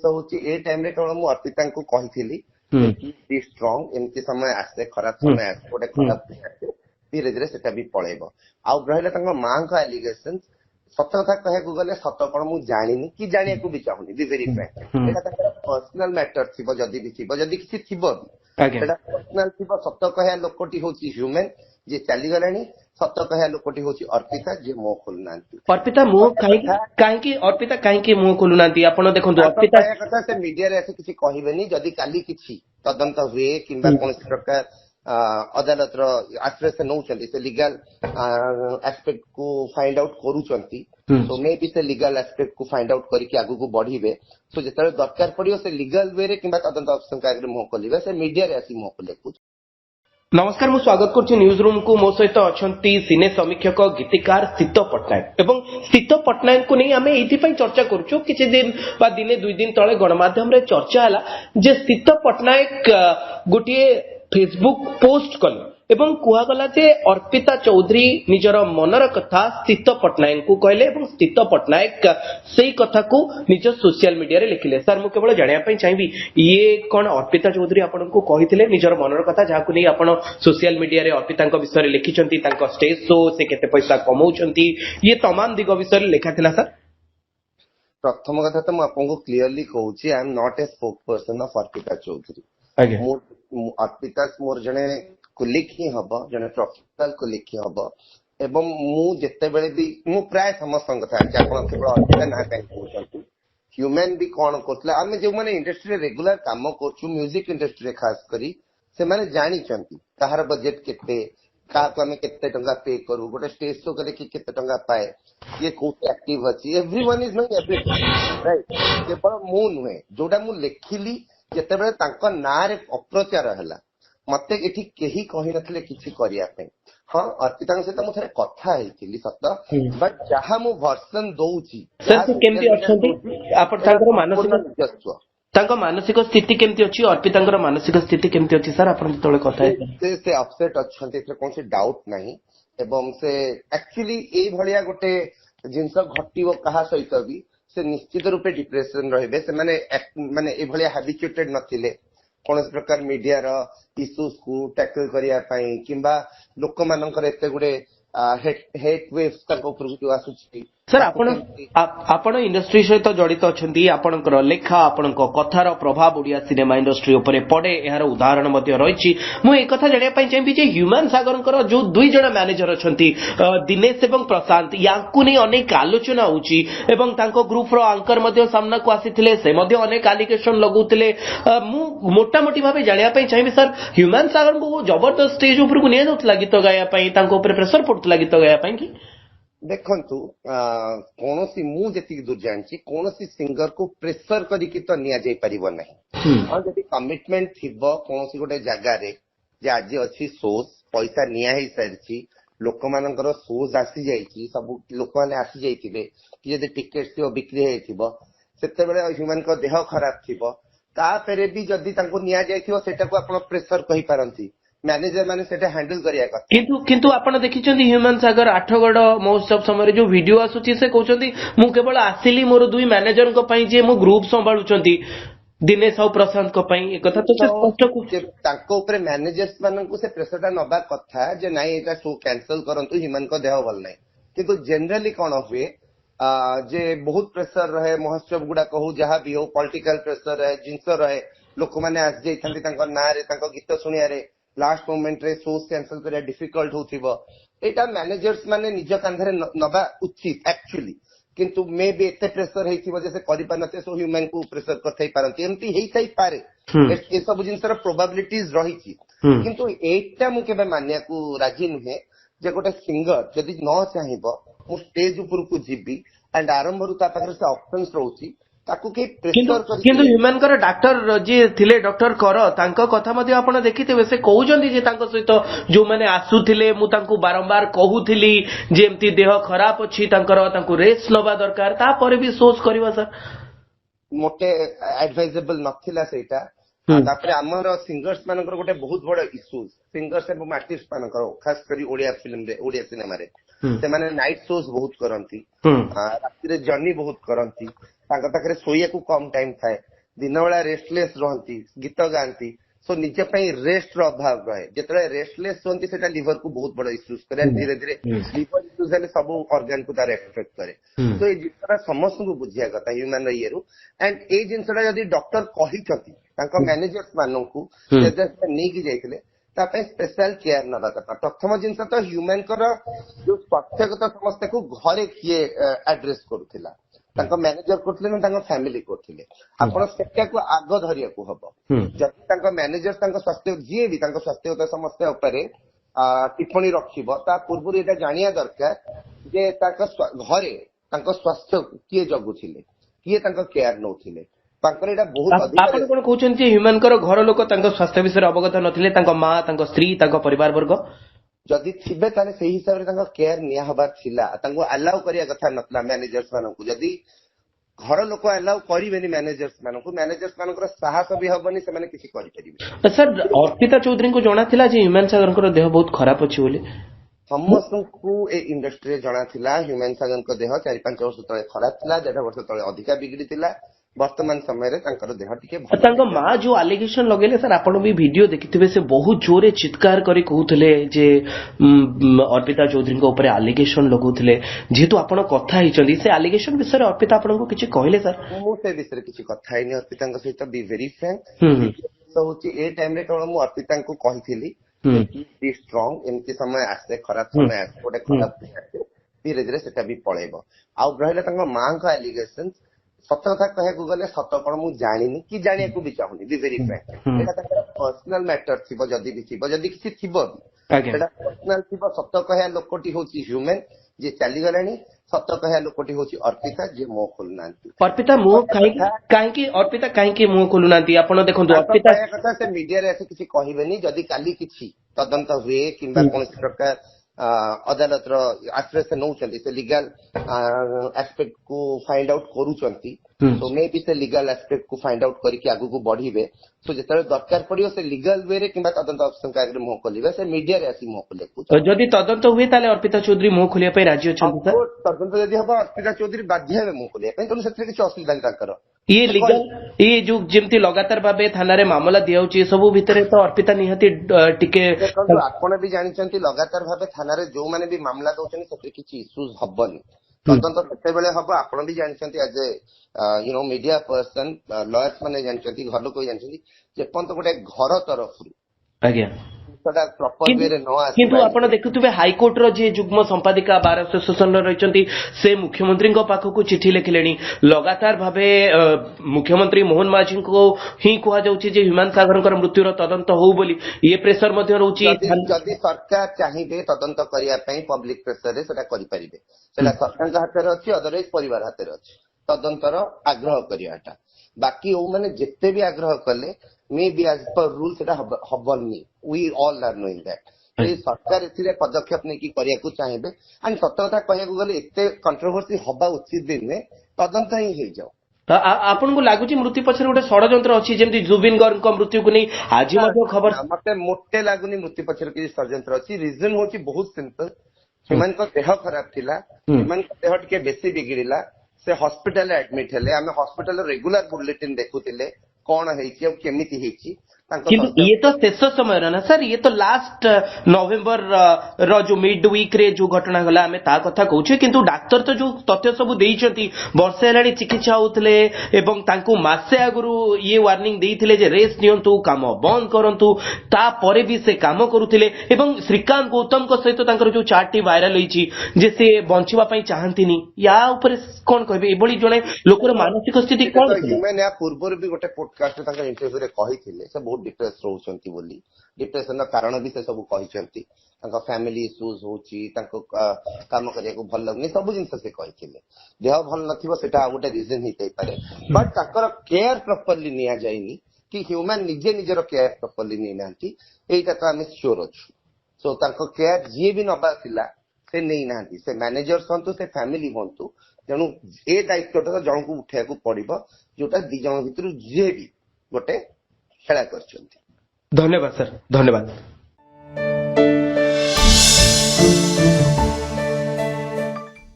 हूँ ए टाइम रे केवल मु अर्पिता को कही बी स्ट्रांग एमती समय आसे खराब समय आसे गोटे खराब दिन आसे धीरे धीरे सेटा भी पळेबो आउ रहिला माँ का एलिगेशन सत कथा कहू गले सत कौन मुझे जानी कि जाना भी चाहूनी be very frank personal matter थी जदि भी थी जदि किसी थी पर्सनाल थी सत कह लोकटी हूँ ह्यूमन जी चलीगला सत कह लोकटी हूँ अर्पिता जी मुह खोलुना अर्पिता मुह कहीं अर्पिता कहीं मुह खोलुना देखो अर्पिता कथा से मीडिया रे किसी कहबेनी जदि काली किसी तदंत हुए कि कौन प्रकार अदालत आश्रय नौकरी से लीगल एस्पेक्ट को फाइंड आउट करूचंती सो मे बी से लीगल एस्पेक्ट को फाइंड आउट करके आगु को बढ़िबे सो जेतले दरकार पड़ियो से लीगल वे रे किबा तदंत ऑप्शन का मुह खोलिबे से मीडिया रे आसी मुह खोले। नमस्कार मु स्वागत करछि न्यूज रूम को मो सहित अछंती सिने समीक्षक गीतिकार सीतो पटनायक एवं सीतो पटनायक को नहीं आमे एथि पई चर्चा करछु किछि दिन बा दिने दुई दिन तळे गणमाध्यम रे चर्चा हला जे सीतो पटनायक गोटिए फेसबुक पोस्ट कले एवं कुहागला जे अर्पिता चौधरी निजर मनर कथा स्थित पटनायक को कहले एवं स्थित पटनायक सेई कथा को निज सोशल मीडिया रे लिखिले। सर मु केवल जानिया पई चाहिबी ये कोन अर्पिता चौधरी आपन को कहिथिले निजर मनर कथा जाकु नै आपन सोशल मीडिया रे अर्पिता को विषय रे लिखिचंती तांको स्टेज शो से केते पैसा कमाउचंती ये तमाम दिग विषय रे लिखा थिला। सर प्रथम कथा तो मु आपन को क्लियरली कहूची I am not a spokesperson of Arpita Chowdhury. Arpita मोर जने कुलिक ही हम जने प्रोफेशनल कुलिक ही हम एवं मु जेते बेले भी मु प्राय समस्त कथा आपण केवल अर्पिता ना कहीं कहउछंती ह्यूमन भी कोन करतले आमे जे माने इंडस्ट्री रे रेगुलर काम करछु म्यूजिक इंडस्ट्री रे खास करी से माने जानि चंती कहार बजट केते का को हमें केते टंगा पे करू गोटे स्टेज शो करे कि केते टंगा पाए ये कोते एक्टिव अछि everyone is knowing everything right केवल मु नुहे जोडा मु लेखिली जेते बेले तांको ना रे अप्रचार हला मते एठी केही कहि नथले किछि करिया पे हां अर्पिता सहित मु थरे कथा हेतिली सत बट जहा मु वर्जन दउची सर केमती अछंती आपण तांकर मानसिक तांको मानसिक स्थिति केमती अछि अर्पितांकर मानसिक स्थिति केमती अछि सर आपण तळे कथा से अपसेट अछंती से कोनसे डाउट नाही एवं से एक्चुअली ए भलिया गोटे जिंस घटिबो कहा सहित भी से निश्चित रूपे डिप्रेशन रहबे से माने ए भलिया हैबिचुएटेड नथिले कौन प्रकार मीडिया रो इश्यूज को टैकल करिया पई किंबा लोक मानकर एते गुडे हेट वेव्स तक ऊपर जो आसुची। सर आपण इंडस्ट्री सहित जड़ित अछंती आपनकर लेखा आपनको कथार प्रभाव ओडिया सिनेमा इंडस्ट्री ऊपर पड़े यार उदाहरण मध्ये रहिछि मु ए कथा जानिया पई चाहबी जे ह्यूमन सागरकर जो दुई जण मैनेजर अछंती दिनेश एवं प्रशांत याकु नै अनेक आलोचना होउची एवं तांको ग्रुप रो एंकर मध्ये सामना को आसीथिले से मध्ये अनेक एलिगेशन लगौथिले मु मोटा मोटी भाबे जानिया पई चाहबी सर ह्यूमन सागर को जबरदस्त स्टेज ऊपर को नै नथला गीत गाया पई तांको ऊपर प्रेशर पड़तला गीत गाया पई कि देखंतु कोनोसी मु जेति दूर जानछि कोनोसी सिंगर को प्रेशर करी कि तो निया जाई परिबो नाही और जति कमिटमेंट थिबो कोनोसी गोटे जगह रे जे आज अछि सोस पैसा निया ही सरछि लोक मानकर सोस आसी जाईछि सब लोक माने आसी जाईथिबे कि जति टिकट थियो बिक्री हेथिबो सेते बेले ह्यूमन को देह खराब थिबो ता पेरे भी जदी तांको निया जाईथिबो सेटा को आपण प्रेशर कहि पारंती मैनेजर माने सेटा हैंडल करिया कथा किंतु आपण देखिचंती ह्यूमन सागर आठगड़ महोत्सव समय जो वीडियो आसुची से कहउचंती मु केवल आसिली मोर दुई मैनेजर को पई जे मु ग्रुप संभाळुचंती दिनेश और प्रशांत को पई ए कथा तो से स्पष्ट को तांको ऊपर मैनेजर्स मानन को से प्रेशरटा नबा कथा जे नाही एटा शो कैंसिल करंतु ह्यूमन को देह भल नाही किंतु जनरली कोन हुए जे बहुत प्रेशर रहे महोत्सव गुडा कहू जहां भी हो पॉलिटिकल प्रेशर रहे जिंस रहे लोक माने आस जाइथंती तांको ना रे तांको गीत सुनिया रे लास्ट मोमेंट रे शो कैंसिल करिया डिफिकल्ट होथिबो एटा मैनेजर्स माने निज कांधरे नबा उचित एक्चुअली किंतु मे बी एते प्रेशर हेथिबो जैसे करि पानते सो ह्यूमन को प्रेशर करथै पारंती एमती हेई थाई पारे ए सब जिंसर प्रोबेबिलिटीज रहिछि किंतु एटा मु केबे मानिया को राजी नुहे जे गोटे सिंगर जदि न चाहिबो मु स्टेज ऊपर को जिबी एंड आरंभ रु ता पाखरे से ऑप्शंस रहउछि ताकू के प्रेशर कर किंतु ह्यूमन कर डॉक्टर जे थिले डॉक्टर कर तांको कथा मध्ये आपण देखिथिबे से कहउजंती जे तांको सहित जो माने आसुथिले मु तांको बारंबार कहूथिली जेमती देह खराब अछि तांकर तांको रेस्ट नबा दरकार ता परे भी सोच करबा सर मोटे एडवाइजेबल नथिला सेटा तापरे हमर सिंगर्स मानकर गोटे बहुत बड़ इश्यूज सिंगर्स एवं आर्टिस्ट मानकर खास करी ओडिया फिल्म रे ओडिया सिनेमा रे से माने नाइट शोज बहुत करंती राति रे जर्नी बहुत करंती तांका पाखरे सोइया को कम टाइम थाए दिन बेला रेस्टलेस रहती गीत गाती सो निज रेस्ट अभाव रहे जो रेस्टलेस होती से लिवर को बहुत बड़ इश्यूज करे धीरे धीरे लिवर इश्यूज हेल्ले सब ऑर्गन को तार एफेक्ट करे तो ये जिनसा समस्त को बुझिया कथा ह्यूमन ये एंड ये जिनसा जब डॉक्टर कही मैनेजर्स मानू नहीं कि जाइए स्पेशल केयर नवा कथा प्रथम जिन तो ह्यूमन जो स्वास्थ्यगत समस्या को घरे किए एड्रेस करूला मैनेजर करते फैमिली करते आपको आग धरिया हम जब मैनेजर स्वास्थ्य जी भी स्वास्थ्यगत समस्या टिप्पणी रखिब पूर्व ये जानिया दरकार जे घरे स्वास्थ्य किए जगुले किए केयर नौले कौन कहते ह्यूमन घर लोक स्वास्थ्य विषय अवगत नथिले माँ स्त्री परिवार वर्ग जदि थे से हिसाब से केयर निहबार अलाउ करिया कथा नथला मैनेजर्स मानक जदि घर लोक अलाउ करेनि मैनेजर्स मान साहस भी हेनी से किसी करें सर अर्पिता चौधरी को जना था ह्यूमन सागर देह बहुत खराब अच्छी बोली समस्त को ए इंडस्ट्री जना था ह्यूमन सागर देह 4-5 वर्ष तले खराब था 1.5 वर्ष तले अधिका बिगड़ी वर्तमान समय देह माँ जो आलिगेशन लगे सर आप भी वीडियो देखिथे से बहुत जोरे चित्कार करी कहते जे अर्पिता चौधरी ऊपर आलिगेशन लगुले जेहेतु आप कथा से आलिगेशन विषय अर्पिता आपको किसी कहले सर मुझे विषय किसी कथा ही अर्पिता सहित बी वेरी फ्रैंक ए टाइम केवल मुझे अर्पिता को कही स्ट्रंग एमती समय आसे खराब समय आसे गोटे खराब धीरे धीरे से भी पलैब आउ रहा माँ का एलिगेशन सत कथा कहू गले सत कौन मुझे जानी कि जाना भी चाहूनी be very frank personal matter थी जदि भी थी जदि किसी थी पर्सनल थी सत कह लोकटी हूँ ह्यूमन जी चलीगला सत कह लोकटी हूँ अर्पिता जी मुह खोलुना अर्पिता मुह कहीं अर्पिता कहीं मुह खोलुना देखो अर्पिता कथा से मीडिया रे किसी कहबेनी जदि काली किसी तदंत हुए कि कौन प्रकार अदालत आश्रय से नौ लीगल एस्पेक्ट को फाइंड आउट करूचंती सो मे भी से लीगल एस्पेक्ट को फाइंड आउट करके आगु को बढ़िबे सो जेतरे दरकार पड़ियो से लीगल वे रे किबा तदंत ऑप्शन का आगे मुह खोलिबे से मीडिया रे आसी मुह खोले जदि तदंत हुए ताले अर्पिता चौधरी मुह खोलिया पे राज्य छथि सर तदंत जदि हबा अर्पिता चौधरी बाध्य हे मुह खोलिया पे तनु सेत्रे किछ असुविधा नहीं ताकर ये लीगल ये जो जेमती लगातार भाबे थाना रे मामला दियाउची सब भितरे तो अर्पिता निहाती टिके आपण भी जानिचंती लगातार भाबे थाना रे जो माने भी मामला दउचनी सेत्रे किछ इश्यूज हबनी तदंत केते बेले हबो आपण भी जानिचंती as a you know media person lawyers माने जानिचंती घर लोक जानिचंती जे पंत गोटे घर तरफ आज्ञा प्रॉपर वे रे न आसी किंतु आपण देखुथबे हाई कोर्ट रो जे जुग्म संपादिका बार एसोसिएशन रो रहिचंती से मुख्यमंत्री को पाखो को चिट्ठी लिखलेनी लगातार भाबे मुख्यमंत्री मोहन माझी को ही कहा जाउची जे ह्यूमन सागर कर मृत्यु रो तदंत हो बोली ये प्रेशर मध्ये रहउची जदि सरकार चाहिबे तदंत करिया पई पब्लिक प्रेशर रे सेटा करि परिबे सेटा सरकार के हाथ रे अछि अदरवाइज परिवार हाथ रे अछि तदंतर आग्रह करियाटा बाकी ओ माने जेते भी आग्रह कले maybe as per rule सेटा हबनी we all are knowing that सरकार एथिरे पदक्षेप नै कि करिया को चाहिबे एंड सत्य कथा कहया को गले एते कंट्रोवर्सी हबा उचित दिन में तदंत ही हे जाओ आपन को लागुची मृत्यु पछरे गोटे षडयंत्र अछि जेमति जुबिन गर्ग को मृत्यु को नै आज मध्ये खबर मते मोटे लागुनी मृत्यु पछरे कि षडयंत्र अछि रीजन होची बहुत सिंपल ह्यूमन को देह खराब थिला ह्यूमन को देह टिके बेसी बिगिड़िला से हॉस्पिटल एडमिट हेले आमे हॉस्पिटल रेगुलर बुलेटिन देखुतिले कौन है केमिति हेची किंतु ये तो शेष समय ना सर ये तो लास्ट नवेम्बर रो जो मिड वीक रे जो घटना गला हमें ता कथा कहूचे किंतु डाक्टर तो जो तथ्य सब देइचंती वर्षे हेलाणी चिकित्सा होतले एवं तांको मासे आगुरु ये वार्निंग देइथिले जे रेस्ट नियंतु काम बंद करंतु ता परे भी से काम करूथिले एवं श्रीकांत गौतम को सहित तांकर जो चार्ट वायरल होईची जे से बंचिबा पई चाहंतिनी या ऊपर कोन कहबे एबोली जणे लोकर मानसिक स्थिति कोन मैंने या पूर्व भी गोटे पॉडकास्ट तांकर इंटरव्यू रे कहिथिले से डिप्रेस रोचंती बोली डिप्रेशन कारण भी से सब कहिसंती तांका फैमिली इश्यूज होची तांको काम करिया को भल लगनी सब जिंस से कहिथिले देह भल नथिबो सेटा गोटे रीजन ही तै पारे बट ताकर केयर प्रॉपर्ली निया जाइनी कि ह्यूमन निजे निजर केयर प्रॉपर्ली नि नांती एटा तो हम श्योर अछु सो तांको केयर जे भी नबा थिला से नै नांती से मैनेजर हंतु से फैमिली हंतु तेणु ए दायित्वटा जन को उठाया को पड़िबो जोटा दी जन भितर जे भी गोटे खेला कर। धन्यवाद सर धन्यवाद।